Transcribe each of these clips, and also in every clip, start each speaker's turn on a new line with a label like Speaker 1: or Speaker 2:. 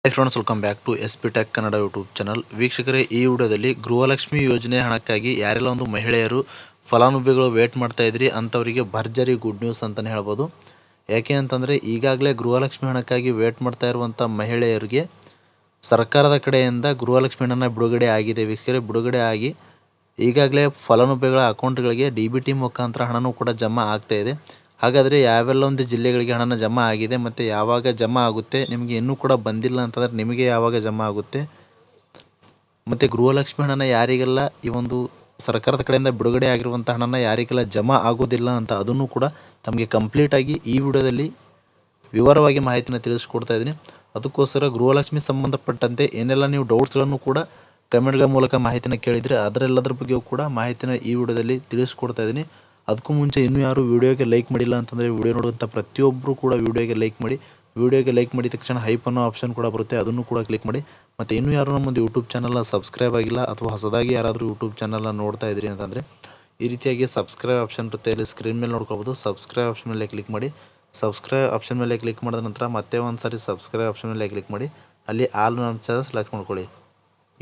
Speaker 1: High friends, welcome back to S P tech Kannada YouTube channel. ವೀಕ್ಷಕರೇ, ಈ ವಿಡಿಯೋದಲ್ಲಿ ಗೃಹಲಕ್ಷ್ಮಿ ಯೋಜನೆ ಹಣಕ್ಕಾಗಿ ಯಾರೆಲ್ಲ ಒಂದು ಮಹಿಳೆಯರು ಫಲಾನುಭವಿಗಳು ವೇಟ್ ಮಾಡ್ತಾ ಇದ್ರಿ ಅಂಥವರಿಗೆ ಭರ್ಜರಿ ಗುಡ್ ನ್ಯೂಸ್ ಅಂತಲೇ ಹೇಳ್ಬೋದು. ಯಾಕೆ ಅಂತಂದರೆ ಈಗಾಗಲೇ ಗೃಹಲಕ್ಷ್ಮಿ ಹಣಕ್ಕಾಗಿ ವೇಟ್ ಮಾಡ್ತಾ ಇರುವಂಥ ಮಹಿಳೆಯರಿಗೆ ಸರ್ಕಾರದ ಕಡೆಯಿಂದ ಗೃಹಲಕ್ಷ್ಮಿ ಹಣನ ಬಿಡುಗಡೆ ಆಗಿದೆ. ವೀಕ್ಷಕರೇ, ಬಿಡುಗಡೆ ಆಗಿ ಈಗಾಗಲೇ ಫಲಾನುಭವಿಗಳ ಅಕೌಂಟ್ಗಳಿಗೆ DBT ಮುಖಾಂತರ ಹಣನೂ ಕೂಡ ಜಮಾ ಆಗ್ತಾಯಿದೆ. ಹಾಗಾದರೆ ಯಾವೆಲ್ಲ ಒಂದು ಜಿಲ್ಲೆಗಳಿಗೆ ಹಣನ ಜಮಾ ಆಗಿದೆ ಮತ್ತು ಯಾವಾಗ ಜಮಾ ಆಗುತ್ತೆ, ನಿಮಗೆ ಇನ್ನೂ ಕೂಡ ಬಂದಿಲ್ಲ ಅಂತಂದರೆ ನಿಮಗೆ ಯಾವಾಗ ಜಮಾ ಆಗುತ್ತೆ, ಮತ್ತು ಗೃಹಲಕ್ಷ್ಮಿ ಹಣನ ಯಾರಿಗೆಲ್ಲ ಈ ಒಂದು ಸರ್ಕಾರದ ಕಡೆಯಿಂದ ಬಿಡುಗಡೆ ಆಗಿರುವಂಥ ಹಣನ ಯಾರಿಗೆಲ್ಲ ಜಮಾ ಆಗೋದಿಲ್ಲ ಅಂತ ಅದನ್ನು ಕೂಡ ತಮಗೆ ಕಂಪ್ಲೀಟಾಗಿ ಈ ವಿಡಿಯೋದಲ್ಲಿ ವಿವರವಾಗಿ ಮಾಹಿತಿನ ತಿಳಿಸ್ಕೊಡ್ತಾ ಇದ್ದೀನಿ. ಅದಕ್ಕೋಸ್ಕರ ಗೃಹಲಕ್ಷ್ಮಿ ಸಂಬಂಧಪಟ್ಟಂತೆ ಏನೆಲ್ಲ ನೀವು ಡೌಟ್ಸ್ಗಳನ್ನು ಕೂಡ ಕಮೆಂಟ್ಗಳ ಮೂಲಕ ಮಾಹಿತಿನ ಕೇಳಿದರೆ ಅದರೆಲ್ಲದರ ಬಗ್ಗೆಯೂ ಕೂಡ ಮಾಹಿತಿನ ಈ ವಿಡಿಯೋದಲ್ಲಿ ತಿಳಿಸ್ಕೊಡ್ತಾ ಇದ್ದೀನಿ. ಅದಕ್ಕೂ ಮುಂಚೆ ಇನ್ನೂ ಯಾರು ವೀಡಿಯೋಗೆ ಲೈಕ್ ಮಾಡಿಲ್ಲ ಅಂತಂದರೆ ವಿಡಿಯೋ ನೋಡುವಂಥ ಪ್ರತಿಯೊಬ್ಬರು ಕೂಡ ವೀಡಿಯೋಗೆ ಲೈಕ್ ಮಾಡಿ. ವಿಡಿಯೋಗೆ ಲೈಕ್ ಮಾಡಿದ ತಕ್ಷಣ ಹೈಪ್ ಅನ್ನೋ ಆಪ್ಷನ್ ಕೂಡ ಬರುತ್ತೆ, ಅದನ್ನು ಕೂಡ ಕ್ಲಿಕ್ ಮಾಡಿ. ಮತ್ತು ಇನ್ನೂ ಯಾರು ನಮ್ಮೊಂದು ಯೂಟ್ಯೂಬ್ ಚಾನಲ್ನ ಸಬ್ಸ್ಕ್ರೈಬ್ ಆಗಿಲ್ಲ ಅಥವಾ ಹೊಸದಾಗಿ ಯಾರಾದರೂ ಯೂಟ್ಯೂಬ್ ಚಾನಲ್ನ ನೋಡ್ತಾ ಇದ್ರಿ ಅಂತಂದರೆ ಈ ರೀತಿಯಾಗಿ ಸಬ್ಸ್ಕ್ರೈಬ್ ಆಪ್ಷನ್ ಇರುತ್ತೆ, ಇಲ್ಲಿ ಸ್ಕ್ರೀನ್ ಮೇಲೆ ನೋಡ್ಕೊಬೋದು. ಸಬ್ಸ್ಕ್ರೈಬ್ ಆಪ್ಷನ್ ಮೇಲೆ ಕ್ಲಿಕ್ ಮಾಡಿ. ಸಬ್ಸ್ಕ್ರೈಬ್ ಆಪ್ಷನ್ ಮೇಲೆ ಕ್ಲಿಕ್ ಮಾಡಿದ ನಂತರ ಮತ್ತೆ ಒಂದು ಸಾರಿ ಸಬ್ಸ್ಕ್ರೈಬ್ ಆಪ್ಷನ್ ಮೇಲೆ ಕ್ಲಿಕ್ ಮಾಡಿ. ಅಲ್ಲಿ ಆಲ್ ಚಾನಲ್ ಸೆಲೆಕ್ಟ್ ಮಾಡ್ಕೊಳ್ಳಿ.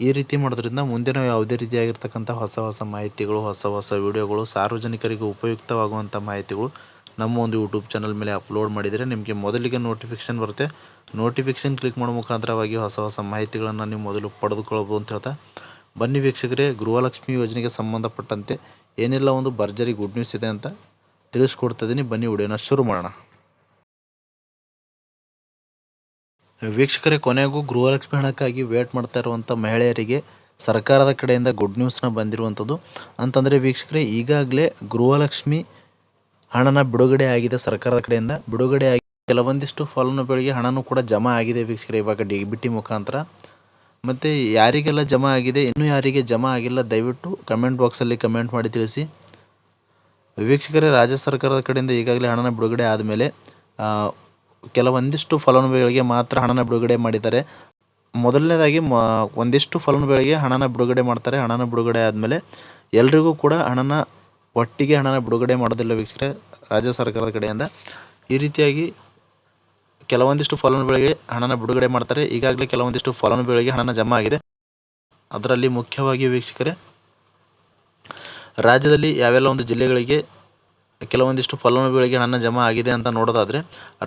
Speaker 1: ಈ ರೀತಿ ಮಾಡೋದ್ರಿಂದ ಮುಂದೆ ನಾವು ಯಾವುದೇ ರೀತಿಯಾಗಿರ್ತಕ್ಕಂಥ ಹೊಸ ಮಾಹಿತಿಗಳು, ಹೊಸ ವಿಡಿಯೋಗಳು, ಸಾರ್ವಜನಿಕರಿಗೆ ಉಪಯುಕ್ತವಾಗುವಂಥ ಮಾಹಿತಿಗಳು ನಮ್ಮ ಒಂದು ಯೂಟ್ಯೂಬ್ ಚಾನಲ್ ಮೇಲೆ ಅಪ್ಲೋಡ್ ಮಾಡಿದರೆ ನಿಮಗೆ ಮೊದಲಿಗೆ ನೋಟಿಫಿಕೇಷನ್ ಬರುತ್ತೆ. ನೋಟಿಫಿಕೇಷನ್ ಕ್ಲಿಕ್ ಮಾಡೋ ಮುಖಾಂತರವಾಗಿ ಹೊಸ ಮಾಹಿತಿಗಳನ್ನು ನೀವು ಮೊದಲು ಪಡೆದುಕೊಳ್ಳಬಹುದು ಅಂತ ಹೇಳ್ತಾ, ಬನ್ನಿ ವೀಕ್ಷಕರೇ, ಗೃಹಲಕ್ಷ್ಮಿ ಯೋಜನೆಗೆ ಸಂಬಂಧಪಟ್ಟಂತೆ ಏನೆಲ್ಲ ಒಂದು ಭರ್ಜರಿ ಗುಡ್ ನ್ಯೂಸ್ ಇದೆ ಅಂತ ತಿಳಿಸ್ಕೊಡ್ತಿದ್ದೀನಿ. ಬನ್ನಿ ವಿಡಿಯೋನ ಶುರು ಮಾಡೋಣ. ವೀಕ್ಷಕರೇ, ಕೊನೆಗೂ ಗೃಹಲಕ್ಷ್ಮಿ ಹಣಕ್ಕಾಗಿ ವೇಟ್ ಮಾಡ್ತಾ ಇರುವಂಥ ಮಹಿಳೆಯರಿಗೆ ಸರ್ಕಾರದ ಕಡೆಯಿಂದ ಗುಡ್ ನ್ಯೂಸ್ನ ಬಂದಿರುವಂಥದ್ದು. ಅಂತಂದರೆ ವೀಕ್ಷಕರೇ, ಈಗಾಗಲೇ ಗೃಹಲಕ್ಷ್ಮಿ ಹಣನ ಬಿಡುಗಡೆ ಆಗಿದೆ. ಸರ್ಕಾರದ ಕಡೆಯಿಂದ ಬಿಡುಗಡೆ ಆಗಿ ಕೆಲವೊಂದಿಷ್ಟು ಫಲಾನುಭವಿಗಳಿಗೆ ಹಣನೂ ಕೂಡ ಜಮಾ ಆಗಿದೆ ವೀಕ್ಷಕರೇ, ಇವಾಗ DBT ಮುಖಾಂತರ. ಮತ್ತು ಯಾರಿಗೆಲ್ಲ ಜಮಾ ಆಗಿದೆ, ಇನ್ನೂ ಯಾರಿಗೆ ಜಮಾ ಆಗಿಲ್ಲ, ದಯವಿಟ್ಟು ಕಮೆಂಟ್ ಬಾಕ್ಸಲ್ಲಿ ಕಮೆಂಟ್ ಮಾಡಿ ತಿಳಿಸಿ. ವೀಕ್ಷಕರೇ, ರಾಜ್ಯ ಸರ್ಕಾರದ ಕಡೆಯಿಂದ ಈಗಾಗಲೇ ಹಣನ ಬಿಡುಗಡೆ ಆದಮೇಲೆ ಕೆಲವೊಂದಿಷ್ಟು ಫಲಾನುಭವಿಗಳಿಗೆ ಮಾತ್ರ ಹಣನ ಬಿಡುಗಡೆ ಮಾಡಿದ್ದಾರೆ. ಮೊದಲನೇದಾಗಿ ಒಂದಿಷ್ಟು ಫಲಾನುಭವಿಗಳಿಗೆ ಹಣನ ಬಿಡುಗಡೆ ಮಾಡ್ತಾರೆ. ಹಣನ ಬಿಡುಗಡೆ ಆದಮೇಲೆ ಎಲ್ರಿಗೂ ಕೂಡ ಒಟ್ಟಿಗೆ ಹಣನ ಬಿಡುಗಡೆ ಮಾಡೋದಿಲ್ಲ ವೀಕ್ಷಕರೇ, ರಾಜ್ಯ ಸರ್ಕಾರದ ಕಡೆಯಿಂದ ಈ ರೀತಿಯಾಗಿ ಕೆಲವೊಂದಿಷ್ಟು ಫಲಾನುಭವಿಗಳಿಗೆ ಹಣನ ಬಿಡುಗಡೆ ಮಾಡ್ತಾರೆ. ಈಗಾಗಲೇ ಕೆಲವೊಂದಿಷ್ಟು ಫಲಾನುಭವಿಗಳಿಗೆ ಹಣನ ಜಮಾ ಆಗಿದೆ. ಅದರಲ್ಲಿ ಮುಖ್ಯವಾಗಿ ವೀಕ್ಷಕರೇ, ರಾಜ್ಯದಲ್ಲಿ ಯಾವೆಲ್ಲ ಒಂದು ಜಿಲ್ಲೆಗಳಿಗೆ ಕೆಲವೊಂದಿಷ್ಟು ಫಲಾನುಭವಿಗಳಿಗೆ ಹಣ ಜಮಾ ಆಗಿದೆ ಅಂತ ನೋಡೋದಾದರೆ,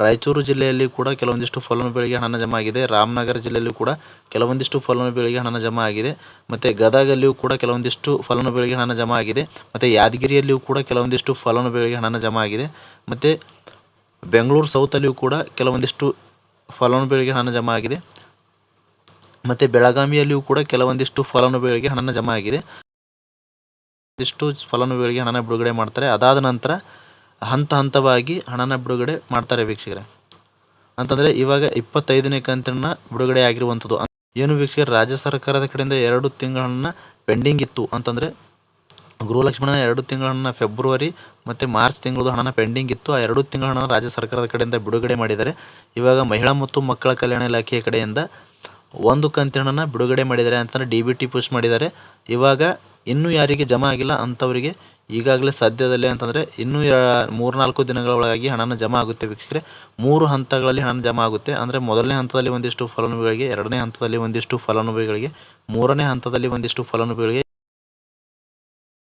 Speaker 1: ರಾಯಚೂರು ಜಿಲ್ಲೆಯಲ್ಲಿ ಕೂಡ ಕೆಲವೊಂದಿಷ್ಟು ಫಲಾನುಭವಿಗಳಿಗೆ ಹಣ ಜಮಾ ಆಗಿದೆ. ರಾಮನಗರ ಜಿಲ್ಲೆಯಲ್ಲೂ ಕೂಡ ಕೆಲವೊಂದಿಷ್ಟು ಫಲಾನುಭವಿಗಳಿಗೆ ಹಣ ಜಮಾ ಆಗಿದೆ. ಮತ್ತು ಗದಗಲ್ಲಿಯೂ ಕೂಡ ಕೆಲವೊಂದಿಷ್ಟು ಫಲಾನುಭವಿಗಳಿಗೆ ಹಣ ಜಮಾ ಆಗಿದೆ. ಮತ್ತು ಯಾದಗಿರಿಯಲ್ಲಿಯೂ ಕೂಡ ಕೆಲವೊಂದಿಷ್ಟು ಫಲಾನುಭವಿಗಳಿಗೆ ಹಣ ಜಮಾ ಆಗಿದೆ. ಮತ್ತು ಬೆಂಗಳೂರು ಸೌತಲ್ಲಿಯೂ ಕೂಡ ಕೆಲವೊಂದಿಷ್ಟು ಫಲಾನುಭವಿಗಳಿಗೆ ಹಣ ಜಮಾ ಆಗಿದೆ. ಮತ್ತು ಬೆಳಗಾವಿಯಲ್ಲಿಯೂ ಕೂಡ ಕೆಲವೊಂದಿಷ್ಟು ಫಲಾನುಭವಿಗಳಿಗೆ ಹಣ ಜಮಾ ಆಗಿದೆ. ಇಷ್ಟು ಫಲಾನುಭವಿಗಳಿಗೆ ಹಣ ಬಿಡುಗಡೆ ಮಾಡ್ತಾರೆ. ಅದಾದ ನಂತರ ಹಂತವಾಗಿ ಹಣನ ಬಿಡುಗಡೆ ಮಾಡ್ತಾರೆ ವೀಕ್ಷಕರೇ. ಅಂತಂದರೆ ಇವಾಗ 25ನೇ ಕಂತಿನ ಬಿಡುಗಡೆ ಆಗಿರುವಂಥದ್ದು. ಏನು ವೀಕ್ಷಕರೇ, ರಾಜ್ಯ ಸರ್ಕಾರದ ಕಡೆಯಿಂದ 2 ತಿಂಗಳನ್ನ ಪೆಂಡಿಂಗ್ ಇತ್ತು. ಅಂತಂದರೆ ಗೃಹಲಕ್ಷ್ಮಿ 2 ತಿಂಗಳ ಹಣ ಫೆಬ್ರವರಿ ಮತ್ತು ಮಾರ್ಚ್ ತಿಂಗಳದು ಹಣನ ಪೆಂಡಿಂಗ್ ಇತ್ತು. ಆ 2 ತಿಂಗಳ ಹಣ ರಾಜ್ಯ ಸರ್ಕಾರದ ಕಡೆಯಿಂದ ಬಿಡುಗಡೆ ಮಾಡಿದ್ದಾರೆ. ಇವಾಗ ಮಹಿಳಾ ಮತ್ತು ಮಕ್ಕಳ ಕಲ್ಯಾಣ ಇಲಾಖೆಯ ಕಡೆಯಿಂದ 1 ಕಂತಿನ ಹಣನ ಬಿಡುಗಡೆ ಮಾಡಿದ್ದಾರೆ ಅಂತಂದರೆ DBT ಪುಷ್ ಮಾಡಿದ್ದಾರೆ. ಇವಾಗ ಇನ್ನೂ ಯಾರಿಗೆ ಜಮಾ ಆಗಿಲ್ಲ ಅಂಥವರಿಗೆ ಈಗಾಗಲೇ ಸದ್ಯದಲ್ಲೇ ಅಂತಂದರೆ ಇನ್ನೂ 3-4 ದಿನಗಳ ಒಳಗಾಗಿ ಹಣನ ಜಮಾ ಆಗುತ್ತೆ ವೀಕ್ಷಕರೇ. 3 ಹಂತಗಳಲ್ಲಿ ಹಣ ಜಮಾ ಆಗುತ್ತೆ. ಅಂದರೆ ಮೊದಲನೇ ಹಂತದಲ್ಲಿ ಒಂದಿಷ್ಟು ಫಲಾನುಭವಿಗಳಿಗೆ, 2ನೇ ಹಂತದಲ್ಲಿ ಒಂದಿಷ್ಟು ಫಲಾನುಭವಿಗಳಿಗೆ, 3ನೇ ಹಂತದಲ್ಲಿ ಒಂದಿಷ್ಟು ಫಲಾನುಭವಿಗಳಿಗೆ,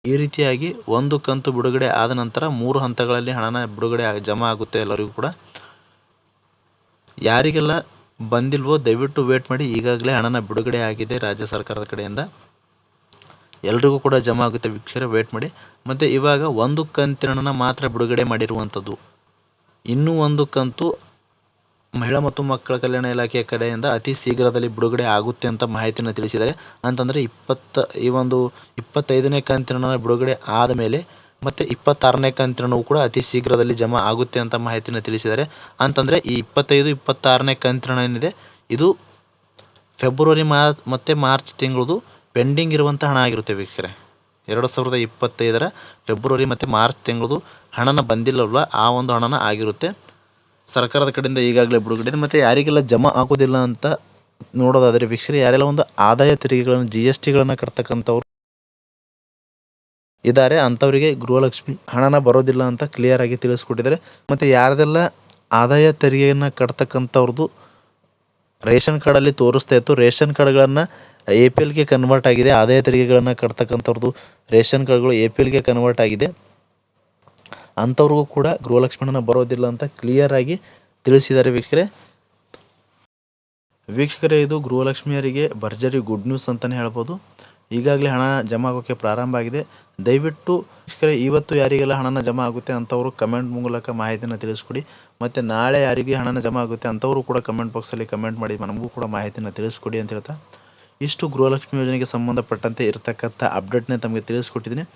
Speaker 1: ಈ ರೀತಿಯಾಗಿ 1 ಕಂತು ಬಿಡುಗಡೆ ಆದ ನಂತರ 3 ಹಂತಗಳಲ್ಲಿ ಹಣನ ಬಿಡುಗಡೆ ಜಮಾ ಆಗುತ್ತೆ ಎಲ್ಲರಿಗೂ ಕೂಡ. ಯಾರಿಗೆಲ್ಲ ಬಂದಿಲ್ವೋ ದಯವಿಟ್ಟು ವೇಟ್ ಮಾಡಿ. ಈಗಾಗಲೇ ಹಣನ ಬಿಡುಗಡೆ ಆಗಿದೆ ರಾಜ್ಯ ಸರ್ಕಾರದ ಕಡೆಯಿಂದ, ಎಲ್ರಿಗೂ ಕೂಡ ಜಮಾ ಆಗುತ್ತೆ ವೀಕ್ಷಕರೇ, ವೇಟ್ ಮಾಡಿ. ಮತ್ತು ಇವಾಗ 1 ಕಂತಿನ ಮಾತ್ರ ಬಿಡುಗಡೆ ಮಾಡಿರುವಂಥದ್ದು. ಇನ್ನೂ 1 ಕಂತು ಮಹಿಳಾ ಮತ್ತು ಮಕ್ಕಳ ಕಲ್ಯಾಣ ಇಲಾಖೆಯ ಕಡೆಯಿಂದ ಅತಿ ಶೀಘ್ರದಲ್ಲಿ ಬಿಡುಗಡೆ ಆಗುತ್ತೆ ಅಂತ ಮಾಹಿತಿಯನ್ನು ತಿಳಿಸಿದ್ದಾರೆ. ಅಂತಂದರೆ 25ನೇ ಕಂತಿನ ಬಿಡುಗಡೆ ಆದಮೇಲೆ ಮತ್ತು 26ನೇ ಕಂತಿನವು ಕೂಡ ಅತಿ ಶೀಘ್ರದಲ್ಲಿ ಜಮಾ ಆಗುತ್ತೆ ಅಂತ ಮಾಹಿತಿಯನ್ನು ತಿಳಿಸಿದ್ದಾರೆ. ಅಂತಂದರೆ ಈ 25-26ನೇ ಕಂತಿನ ಏನಿದೆ ಇದು ಫೆಬ್ರವರಿ ಮತ್ತು ಮಾರ್ಚ್ ತಿಂಗಳದು ಪೆಂಡಿಂಗ್ ಇರುವಂಥ ಹಣ ಆಗಿರುತ್ತೆ ವೀಕ್ಷಕರೇ. 2025ರ ಫೆಬ್ರವರಿ ಮತ್ತು ಮಾರ್ಚ್ ತಿಂಗಳದು ಹಣನ ಬಂದಿಲ್ಲವಲ್ಲ, ಆ ಒಂದು ಹಣನ ಆಗಿರುತ್ತೆ. ಸರ್ಕಾರದ ಕಡೆಯಿಂದ ಈಗಾಗಲೇ ಬಿಡುಗಡೆ. ಮತ್ತು ಯಾರಿಗೆಲ್ಲ ಜಮಾ ಆಗೋದಿಲ್ಲ ಅಂತ ನೋಡೋದಾದರೆ ವೀಕ್ಷಕರೇ, ಯಾರೆಲ್ಲ ಒಂದು ಆದಾಯ ತೆರಿಗೆಗಳನ್ನು GSTಗಳನ್ನು ಕಟ್ತಕ್ಕಂಥವ್ರು ಇದ್ದಾರೆ ಅಂಥವರಿಗೆ ಗೃಹಲಕ್ಷ್ಮಿ ಹಣನ ಬರೋದಿಲ್ಲ ಅಂತ ಕ್ಲಿಯರ್ ಆಗಿ ತಿಳಿಸ್ಕೊಟ್ಟಿದ್ದಾರೆ. ಮತ್ತು ಯಾರದೆಲ್ಲ ಆದಾಯ ತೆರಿಗೆಯನ್ನು ಕಟ್ತಕ್ಕಂಥವ್ರದ್ದು ರೇಷನ್ ಕಾರ್ಡಲ್ಲಿ ತೋರಿಸ್ತಾ ಇತ್ತು. ರೇಷನ್ ಕಾರ್ಡ್ಗಳನ್ನು APLಗೆ ಕನ್ವರ್ಟ್ ಆಗಿದೆ. ಆದಾಯ ತೆರಿಗೆಗಳನ್ನು ಕಟ್ತಕ್ಕಂಥವ್ರದ್ದು ರೇಷನ್ ಕಾರ್ಡ್ಗಳು APLಗೆ ಕನ್ವರ್ಟ್ ಆಗಿದೆ. ಅಂಥವ್ರಿಗೂ ಕೂಡ ಗೃಹಲಕ್ಷ್ಮಿ ಹಣ ಬರೋದಿಲ್ಲ ಅಂತ ಕ್ಲಿಯರ್ ಆಗಿ ತಿಳಿಸಿದ್ದಾರೆ ವೀಕ್ಷಕರೇ. ಇದು ಗೃಹಲಕ್ಷ್ಮಿಯರಿಗೆ ಭರ್ಜರಿ ಗುಡ್ ನ್ಯೂಸ್ ಅಂತಲೇ ಹೇಳ್ಬೋದು. ಈಗಾಗಲೇ ಹಣ ಜಮಾ ಆಗೋಕ್ಕೆ ಪ್ರಾರಂಭ ಆಗಿದೆ. ದಯವಿಟ್ಟು ವೀಕ್ಷಕರೇ, ಇವತ್ತು ಯಾರಿಗೆಲ್ಲ ಹಣನ ಜಮಾ ಆಗುತ್ತೆ ಅಂಥವರು ಕಮೆಂಟ್ ಮೂಲಕ ಮಾಹಿತಿನ ತಿಳಿಸ್ಕೊಡಿ. ಮತ್ತು ನಾಳೆ ಯಾರಿಗೆ ಹಣನ ಜಮಾ ಆಗುತ್ತೆ ಅಂಥವರು ಕೂಡ ಕಮೆಂಟ್ ಬಾಕ್ಸಲ್ಲಿ ಕಮೆಂಟ್ ಮಾಡಿ ನಮಗೂ ಕೂಡ ಮಾಹಿತಿನ ತಿಳಿಸ್ಕೊಡಿ ಅಂತ ಹೇಳ್ತಾ, ಇಷ್ಟು ಗೃಹಲಕ್ಷ್ಮಿ ಯೋಜನೆಗೆ ಸಂಬಂಧಪಟ್ಟಂತೆ ಇರತಕ್ಕಂಥ ಅಪ್ಡೇಟ್ನ ತಮಗೆ ತಿಳಿಸ್ಕೊಟ್ಟಿದ್ದೀನಿ.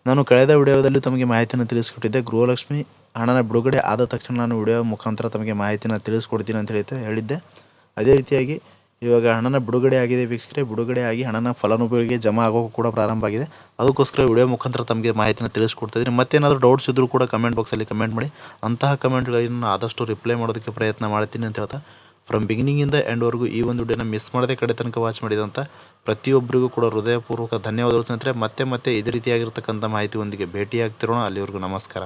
Speaker 1: ನಾನು ಕಳೆದ ವಿಡಿಯೋದಲ್ಲಿ ತಮಗೆ ಮಾಹಿತಿನ ತಿಳಿಸ್ಕೊಟ್ಟಿದ್ದೆ. ಗೃಹಲಕ್ಷ್ಮಿ ಹಣನ ಬಿಡುಗಡೆ ಆದ ತಕ್ಷಣ ನಾನು ವಿಡಿಯೋ ಮುಖಾಂತರ ತಮಗೆ ಮಾಹಿತಿನ ತಿಳಿಸ್ಕೊಡ್ತೀನಿ ಅಂತ ಹೇಳಿದ್ದೆ. ಅದೇ ರೀತಿಯಾಗಿ ಇವಾಗ ಹಣನ ಬಿಡುಗಡೆ ಆಗಿದೆ ವೀಕ್ಷಕರೇ. ಬಿಡುಗಡೆ ಆಗಿ ಹಣನ ಫಲಾನುಭವಿಗಳಿಗೆ ಜಮಾ ಆಗೋಕ್ಕೂ ಕೂಡ ಪ್ರಾರಂಭ ಆಗಿದೆ. ಅದಕ್ಕೋಸ್ಕರ ವಿಡಿಯೋ ಮುಖಾಂತರ ತಮಗೆ ಮಾಹಿತಿನ ತಿಳಿಸ್ಕೊಡ್ತಾಯಿದ್ದೀನಿ. ಮತ್ತೇನಾದರೂ ಡೌಟ್ಸ್ ಇದ್ದರೂ ಕೂಡ ಕಮೆಂಟ್ ಬಾಕ್ಸಲ್ಲಿ ಕಮೆಂಟ್ ಮಾಡಿ. ಅಂತಹ ಕಮೆಂಟ್ಗಳನ್ನು ಆದಷ್ಟು ರಿಪ್ಲೈ ಮಾಡೋದಕ್ಕೆ ಪ್ರಯತ್ನ ಮಾಡ್ತೀನಿ ಅಂತ ಹೇಳ್ತಾ, ಫ್ರಮ್ ಬಿಗಿನಿಂಗಿಂದ ಎಂಡ್ವರೆಗೂ ಈ ಒಂದು ವಿಡಿಯೋನ ಮಿಸ್ ಮಾಡದೆ ಕಡೆ ತನಕ ವಾಚ್ ಮಾಡಿದಂಥ ಪ್ರತಿಯೊಬ್ಬರಿಗೂ ಕೂಡ ಹೃದಯಪೂರ್ವಕ ಧನ್ಯವಾದಗಳು ಸ್ನೇಹಿತರೆ. ಮತ್ತೆ ಇದೇ ರೀತಿಯಾಗಿರ್ತಕ್ಕಂಥ ಮಾಹಿತಿಯೊಂದಿಗೆ ಭೇಟಿಯಾಗ್ತಿರೋಣ. ಅಲ್ಲಿವರೆಗೂ ನಮಸ್ಕಾರ.